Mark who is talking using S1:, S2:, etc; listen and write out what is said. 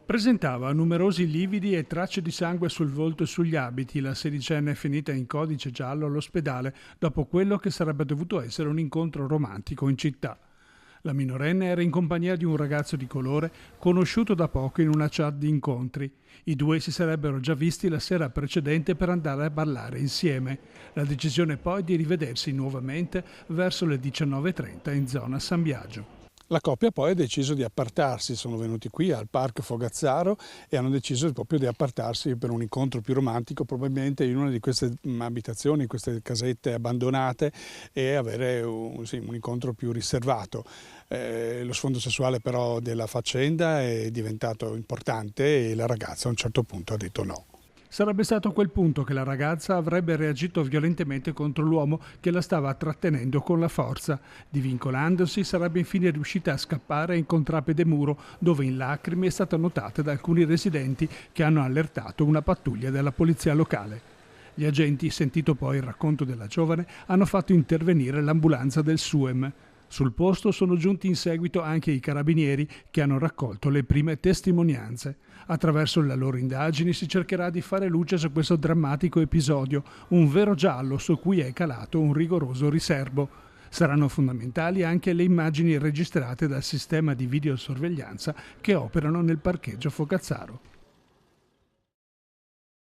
S1: Presentava numerosi lividi e tracce di sangue sul volto e sugli abiti, la sedicenne finita in codice giallo all'ospedale dopo quello che sarebbe dovuto essere un incontro romantico in città. La minorenne era in compagnia di un ragazzo di colore conosciuto da poco in una chat di incontri. I due si sarebbero già visti la sera precedente per andare a ballare insieme. La decisione poi di rivedersi nuovamente verso le 19:30 in zona San Biagio.
S2: La coppia poi ha deciso di appartarsi, sono venuti qui al Parco Fogazzaro e hanno deciso proprio di appartarsi per un incontro più romantico, probabilmente in una di queste abitazioni, queste casette abbandonate, e avere un incontro più riservato. Lo sfondo sessuale però della faccenda è diventato importante e la ragazza a un certo punto ha detto no.
S1: Sarebbe stato a quel punto che la ragazza avrebbe reagito violentemente contro l'uomo che la stava trattenendo con la forza. Divincolandosi, sarebbe infine riuscita a scappare in contrapede muro, dove in lacrime è stata notata da alcuni residenti che hanno allertato una pattuglia della polizia locale. Gli agenti, sentito poi il racconto della giovane, hanno fatto intervenire l'ambulanza del SUEM. Sul posto sono giunti in seguito anche i carabinieri che hanno raccolto le prime testimonianze. Attraverso le loro indagini si cercherà di fare luce su questo drammatico episodio, un vero giallo su cui è calato un rigoroso riserbo. Saranno fondamentali anche le immagini registrate dal sistema di videosorveglianza che operano nel parcheggio Fogazzaro.